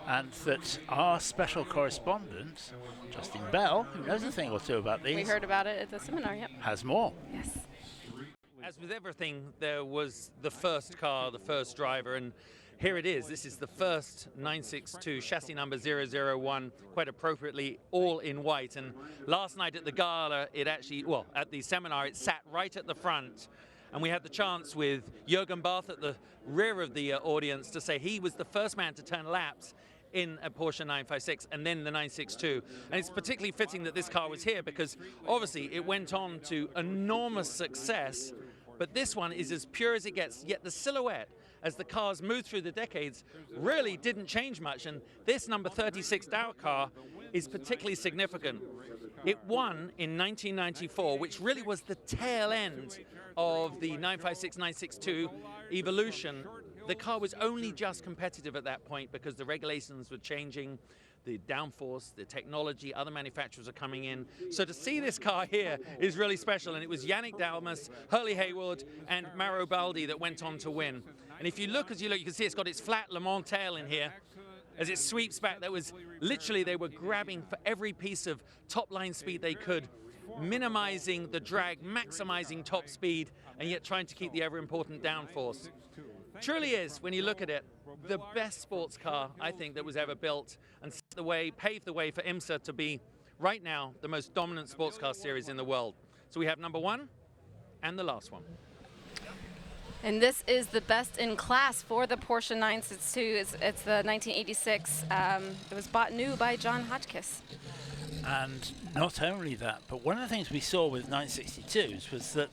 and that our special correspondent, Justin Bell, who knows a thing or two about these, we heard about it at the seminar, yep. has more. Yes. As with everything, there was the first car, the first driver, and here it is. This is the first 962, chassis number 001, quite appropriately, all in white. And last night at the gala, at the seminar, it sat right at the front. And we had the chance with Jürgen Barth at the rear of the audience to say he was the first man to turn laps in a Porsche 956 and then the 962. And it's particularly fitting that this car was here because obviously it went on to enormous success, but this one is as pure as it gets, yet the silhouette, as the cars moved through the decades, really didn't change much. And this number 36 Dow car is particularly significant. It won in 1994, which really was the tail end of the 956, 962 evolution. The car was only just competitive at that point because the regulations were changing, the downforce, the technology, other manufacturers are coming in. So to see this car here is really special, and it was Yannick Dalmas, Hurley Haywood, and Mauro Baldi that went on to win. And if you look, you can see it's got its flat Le Mans tail in here. As it sweeps back, that was literally, they were grabbing for every piece of top line speed they could, minimizing the drag, maximizing top speed, and yet trying to keep the ever important downforce. Truly is, when you look at it, the best sports car I think that was ever built, and paved the way for IMSA to be right now the most dominant sports car series in the world. So we have number one and the last one. And this is the best in class for the Porsche 962. It's the 1986. It was bought new by John Hotchkiss. And not only that, but one of the things we saw with 962s was that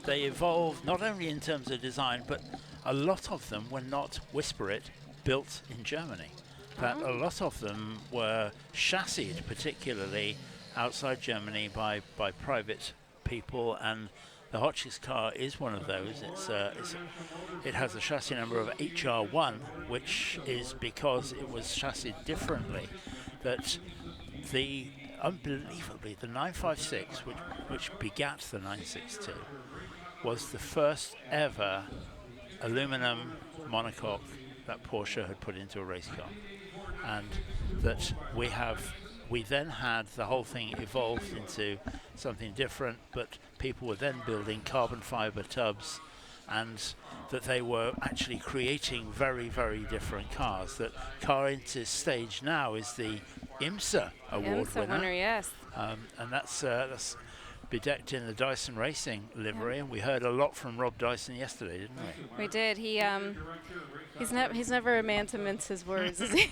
they evolved not only in terms of design, but a lot of them were not, whisper it, built in Germany. That a lot of them were chassied, particularly outside Germany, by private people, and the Hotchkiss car is one of those. It has a chassis number of HR1, which is because it was chassied differently. That unbelievably, the 956, which begat the 962, was the first ever aluminum monocoque that Porsche had put into a race car, and that we then had the whole thing evolved into something different, but people were then building carbon fiber tubs, and that they were actually creating very, very different cars. That car into stage now is the IMSA award IMSA winner, yes. And that's bedecked in the Dyson Racing livery, and we heard a lot from Rob Dyson yesterday, didn't we? We did. He's never a man to mince his words. Is he?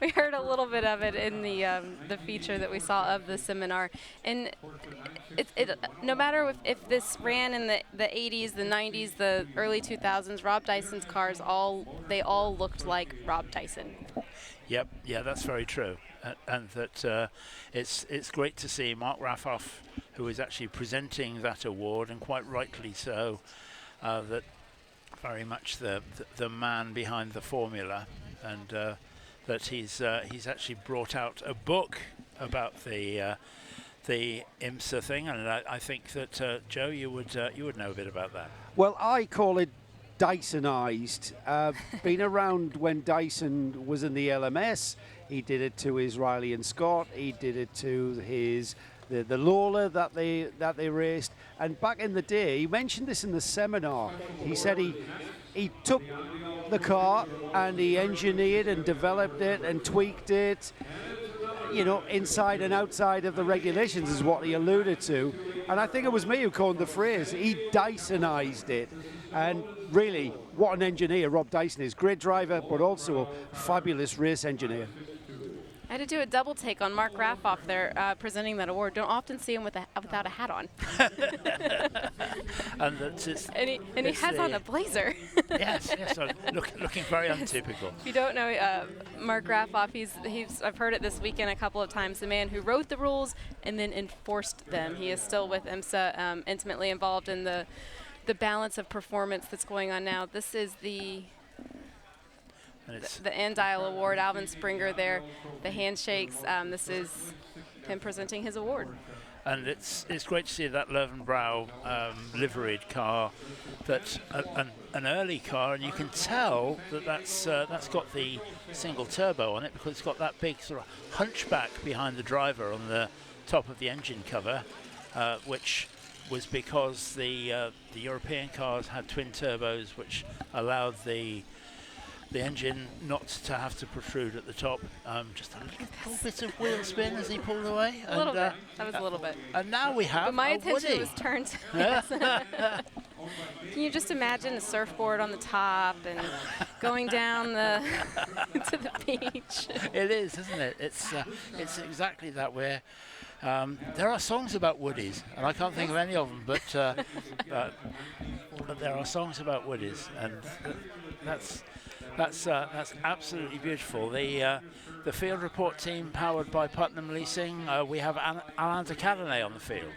we heard a little bit of it in the feature that we saw of the seminar, and no matter if this ran in the 80s, the 90s, the early 2000s, Rob Dyson's cars all looked like Rob Dyson. Yep, yeah, that's very true, and that it's great to see Mark Raffoff, who is actually presenting that award, and quite rightly so, that very much the man behind the formula, and that he's actually brought out a book about the IMSA thing, and I think that Joe, you would know a bit about that. Well, I call it Dysonized. Been around when Dyson was in the LMS. He did it to his Riley and Scott. He did it to his the Lawler that they raced. And back in the day, he mentioned this in the seminar. He said he took the car and he engineered and developed it and tweaked it, you know, inside and outside of the regulations is what he alluded to. And I think it was me who coined the phrase. He Dysonized it. And really, what an engineer Rob Dyson is. Great driver, but also a fabulous race engineer. I had to do a double take on Mark Raffoff there presenting that award. Don't often see him without a hat on. and he has on a blazer. yes, so looking very untypical. If you don't know Mark Raffoff, he's I've heard it this weekend a couple of times, the man who wrote the rules and then enforced them. He is still with IMSA, intimately involved in the balance of performance that's going on now. This is the Andile Award, Alvin Springer there, the handshakes. This is him presenting his award. And it's great to see that Löwenbräu liveried car, that's an early car, and you can tell that's got the single turbo on it, because it's got that big sort of hunchback behind the driver on the top of the engine cover, which was because the European cars had twin turbos, which allowed the engine not to have to protrude at the top. Just a little bit of wheel spin as he pulled away. A little bit. That was a little bit. And now we have but my a attention Woody. was turned to yes. Can you just imagine a surfboard on the top and going down to the beach? It is, isn't it? It's exactly that way. There are songs about Woodies, and I can't think of any of them, but there are songs about Woodies, and that's absolutely beautiful. The field report team, powered by Putnam Leasing, we have Alain de Cadenet on the field.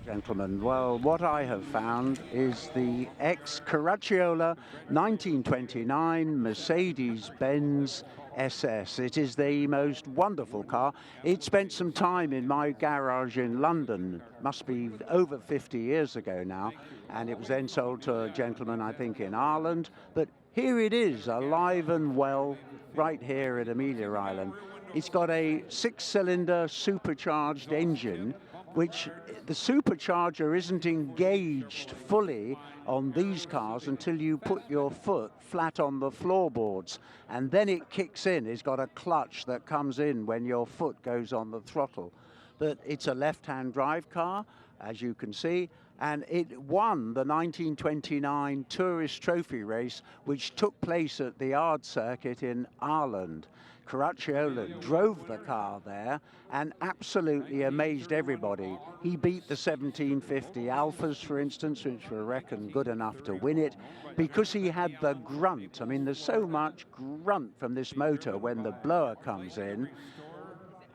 Gentlemen, well, what I have found is the ex-Caracciola 1929 Mercedes-Benz SS. It is the most wonderful car. It spent some time in my garage in London, must be over 50 years ago now, and it was then sold to a gentleman, I think, in Ireland. But here it is, alive and well, right here at Amelia Island. It's got a 6-cylinder supercharged engine, which the supercharger isn't engaged fully on these cars until you put your foot flat on the floorboards, and then it kicks in. It's got a clutch that comes in when your foot goes on the throttle. But it's a left-hand drive car, as you can see, and it won the 1929 Tourist Trophy race, which took place at the Ard Circuit in Ireland. Caracciola drove the car there and absolutely amazed everybody. He beat the 1750 Alfas, for instance, which were reckoned good enough to win it, because he had the grunt. I mean, there's so much grunt from this motor when the blower comes in.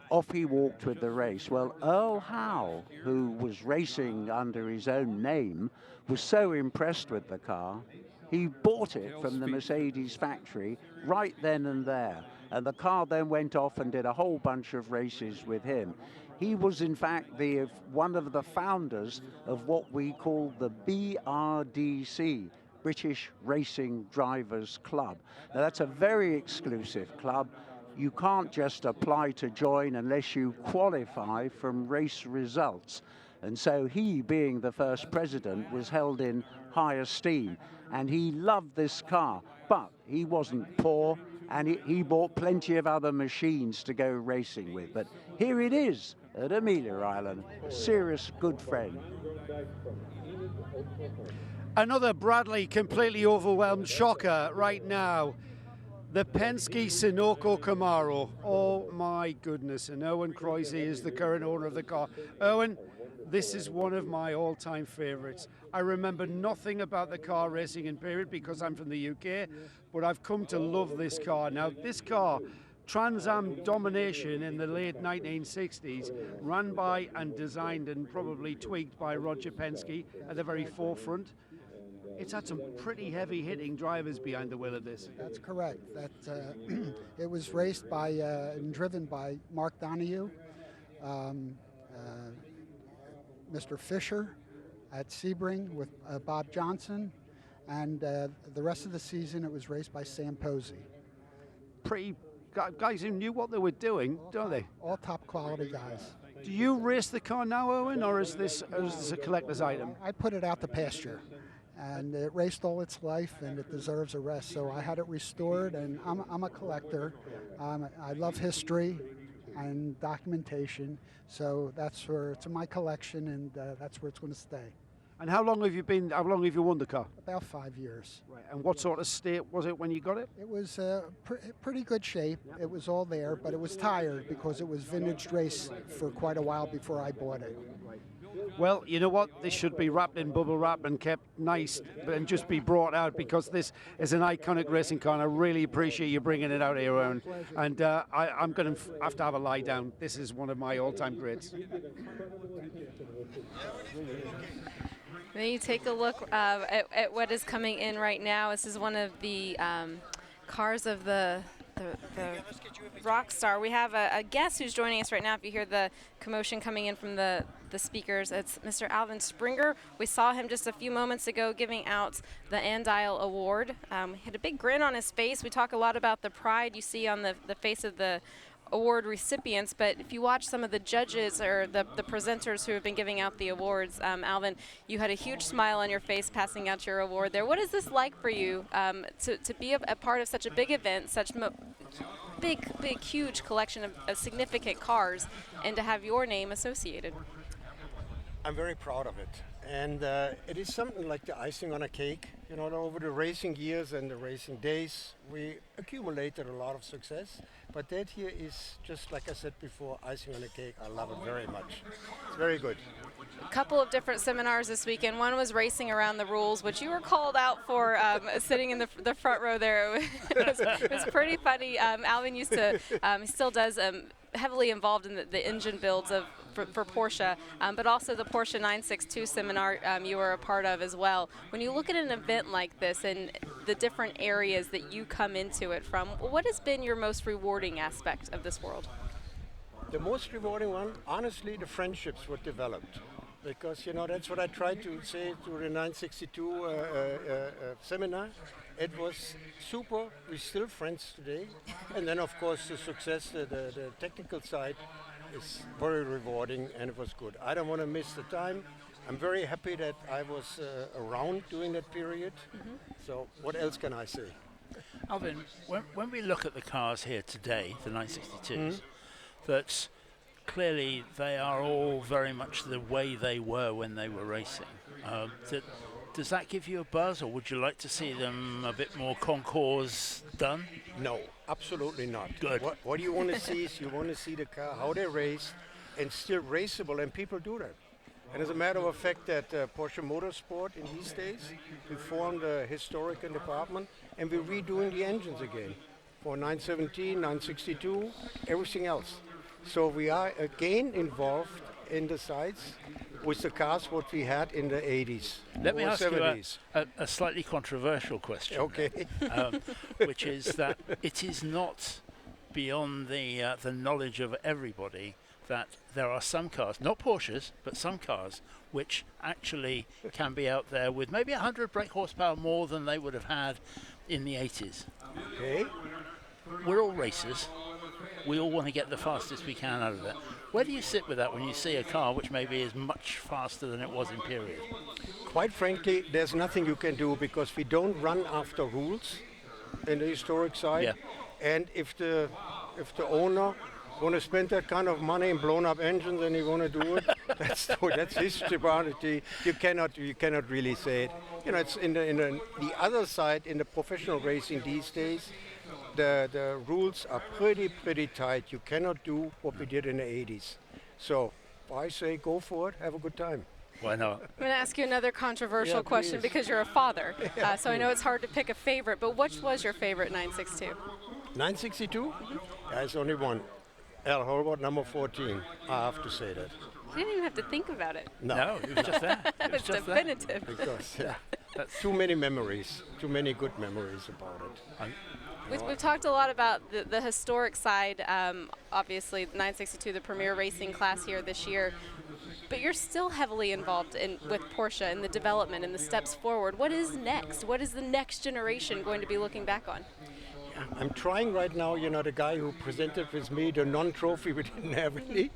Off he walked with the race. Well, Earl Howe, who was racing under his own name, was so impressed with the car, he bought it from the Mercedes factory right then and there. And the car then went off and did a whole bunch of races with him. He was, in fact, one of the founders of what we call the BRDC, British Racing Drivers Club. Now, that's a very exclusive club. You can't just apply to join unless you qualify from race results. And so he, being the first president, was held in high esteem. And he loved this car, but he wasn't poor. and he bought plenty of other machines to go racing with. But here it is at Amelia Island, a serious good friend. Another Bradley completely overwhelmed shocker right now. The Penske Sunoco Camaro. Oh my goodness. And Owen Croisey is the current owner of the car. Owen, this is one of my all-time favorites. I remember nothing about the car racing in period because I'm from the UK, but I've come to love this car. Now, this car, Trans Am domination in the late 1960s, ran by and designed and probably tweaked by Roger Penske at the very forefront. It's had some pretty heavy-hitting drivers behind the wheel of this. That's correct. That it was raced by and driven by Mark Donohue, Mr. Fisher at Sebring with Bob Johnson, and the rest of the season it was raced by Sam Posey. Pretty guys who knew what they were doing, don't they? All top quality guys. Do you race the car now, Owen, or is this a collector's item? I put it out to pasture. And it raced all its life, and it deserves a rest. So I had it restored, and I'm a collector. I love history and documentation, so that's where it's in my collection, and that's where it's going to stay. And how long have you been? How long have you won the car? About 5 years. Right. And what sort of state was it when you got it? It was pretty good shape. It was all there, but it was tired because it was vintage race for quite a while before I bought it. Well, you know what? This should be wrapped in bubble wrap and kept nice and just be brought out because this is an iconic racing car, and I really appreciate you bringing it out here, Owen. And I'm going to have a lie down. This is one of my all-time greats. Then you take a look at what is coming in right now. This is one of the cars of the rock star. We have a guest who's joining us right now. If you hear the commotion coming in from the speakers, it's Mr. Alvin Springer. We saw him just a few moments ago giving out the Andile Award. He had a big grin on his face. We talk a lot about the pride you see on the face of the award recipients, but if you watch some of the judges or the presenters who have been giving out the awards, Alvin, you had a huge smile on your face passing out your award there. What is this like for you to be a part of such a big event, such big, huge collection of significant cars, and to have your name associated? I'm very proud of it, and it is something like the icing on a cake. You know, over the racing years and the racing days, we accumulated a lot of success, but that here is, just like I said before, icing on a cake. I love it very much. It's very good. A couple of different seminars this weekend. One was racing around the rules, which you were called out for sitting in the front row there. It was pretty funny. Alvin used to, he still does, heavily involved in the engine builds for Porsche, but also the Porsche 962 seminar you were a part of as well. When you look at an event like this and the different areas that you come into it from, what has been your most rewarding aspect of this world? The most rewarding one, honestly, the friendships were developed. Because, you know, that's what I tried to say through the 962 seminar. It was super. We're still friends today. And then, of course, the success, the technical side is very rewarding, and it was good. I don't want to miss the time. I'm very happy that I was around during that period. Mm-hmm. So what else can I say? Alvin, when we look at the cars here today, the 962s, that clearly they are all very much the way they were when they were racing. Does that give you a buzz, or would you like to see them a bit more concours done? No, absolutely not. Good. What you want to see is you want to see the car, how they race, and still raceable, and people do that. And as a matter of fact, that Porsche Motorsport in these days, we formed a historical department, and we're redoing the engines again for 917, 962, everything else. So we are again involved in the sites with the cars what we had in the 80s. Let me ask 70s. you a slightly controversial question. Okay. Which is that it is not beyond the knowledge of everybody that there are some cars, not Porsches, but some cars, which actually can be out there with maybe 100 brake horsepower more than they would have had in the 80s. Okay. We're all racers. We all want to get the fastest we can out of it. Where do you sit with that when you see a car which maybe is much faster than it was in period? Quite frankly, there's nothing you can do because we don't run after rules in the historic side. Yeah. And if the owner want to spend that kind of money in blown up engines and he want to do it, that's his stupidity. You cannot really say it. You know, it's in the other side, in the professional racing these days, the rules are pretty tight. You cannot do what we did in the 80s. So I say go for it, have a good time. Why not? I'm going to ask you another controversial question because you're a father. So I know it's hard to pick a favorite, but which was your favorite 962? 962? There's only one. Al Horvath, number 14. I have to say that. You didn't even have to think about it. No, it was just that. It was definitive. Because, that's too many memories, too many good memories about it. We've talked a lot about the historic side. Obviously, 962, the premier racing class here this year. But you're still heavily involved with Porsche and the development and the steps forward. What is next? What is the next generation going to be looking back on? I'm trying right now, you know, the guy who presented with me the non-trophy we didn't have really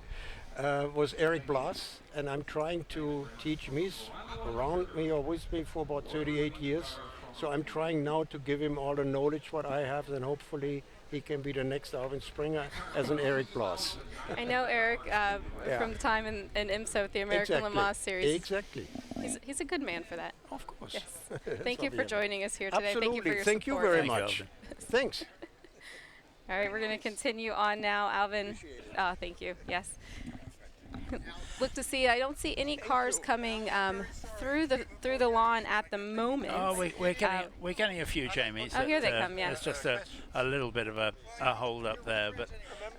was Eric Blas, and I'm trying to teach him. He's around me or with me for about 38 years, so I'm trying now to give him all the knowledge what I have, and hopefully he can be the next Alvin Springer as an Eric Blas. I know Eric from the time in IMSA with the American Le Mans Series. Exactly. He's a good man for that. Of course. Yes. Thank you for joining us here today. Absolutely. Thank you for your Thank support. you very much. Thanks. All right, we're going to continue on now. Alvin, thank you. Yes. Look to see. I don't see any cars coming through the lawn at the moment. Oh, we're getting a few, Jamie. Oh, here they come. Yeah. It's just a little bit of a hold up there, but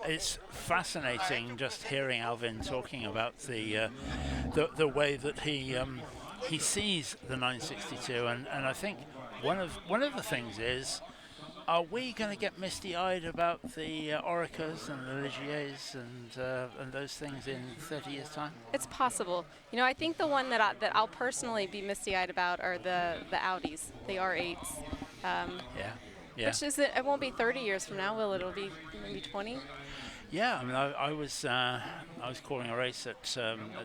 it's fascinating just hearing Alvin talking about the way that he sees the 962, and I think one of the things is, are we going to get misty-eyed about the Oricas and the Ligiers and those things in 30 years' time? It's possible. You know, I think the one that I'll personally be misty-eyed about are the Audis, the R8s. Yeah. Which is it won't be 30 years from now, will it? It'll be maybe 20. Yeah, I mean, I was calling a race at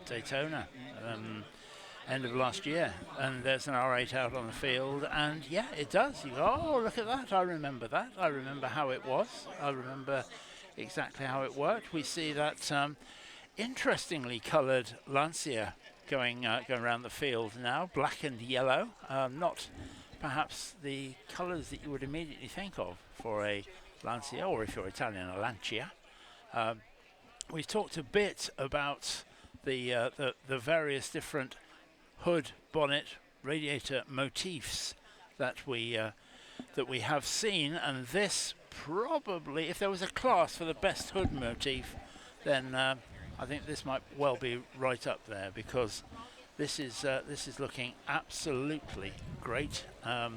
Daytona. End of last year, and there's an R8 out on the field, and yeah, it does. You go, oh, look at that, I remember that. I remember how it was. I remember exactly how it worked. We see that interestingly coloured Lancia going around the field now, black and yellow, not perhaps the colours that you would immediately think of for a Lancia, or if you're Italian, a Lancia. We've talked a bit about the various different hood, bonnet, radiator motifs that we have seen, and this probably, if there was a class for the best hood motif, then I think this might well be right up there, because this is looking absolutely great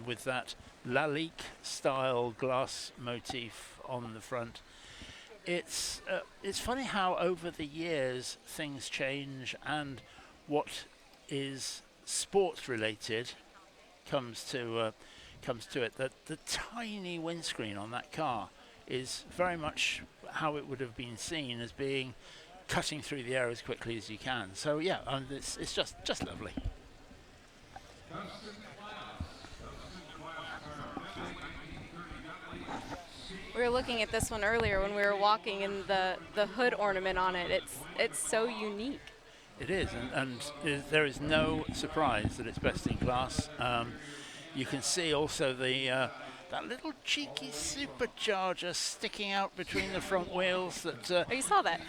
with that Lalique style glass motif on the front. It's funny how over the years things change, and what is sports related comes to it. That the tiny windscreen on that car is very much how it would have been seen, as being cutting through the air as quickly as you can. So yeah, it's just lovely. We were looking at this one earlier when we were walking, and the hood ornament on it, it's so unique. It is, and there is no surprise that it's best in class. You can see also that little cheeky supercharger sticking out between the front wheels. That you saw that.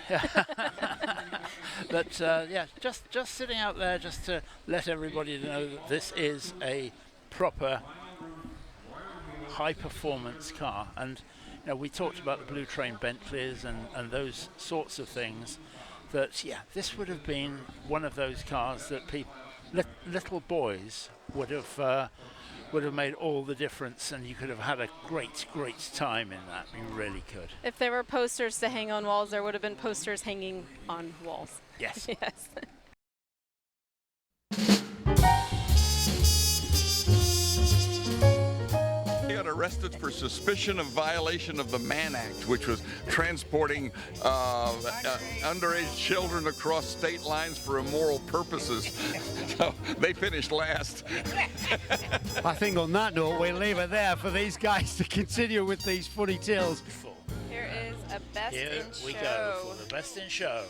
But yeah, just sitting out there just to let everybody know that this is a proper high-performance car. And you know, we talked about the Blue Train Bentleys and those sorts of things. That yeah, this would have been one of those cars that little boys would have made all the difference, and you could have had a great time in that. You really could. If there were posters to hang on walls, there would have been posters hanging on walls. Yes. Yes. You got a arrested for suspicion of violation of the Mann Act, which was transporting underage children across state lines for immoral purposes. So they finished last. I think on that note, we'll leave it there for these guys to continue with these funny tales. Here is a best Here in we show. go for the best in show.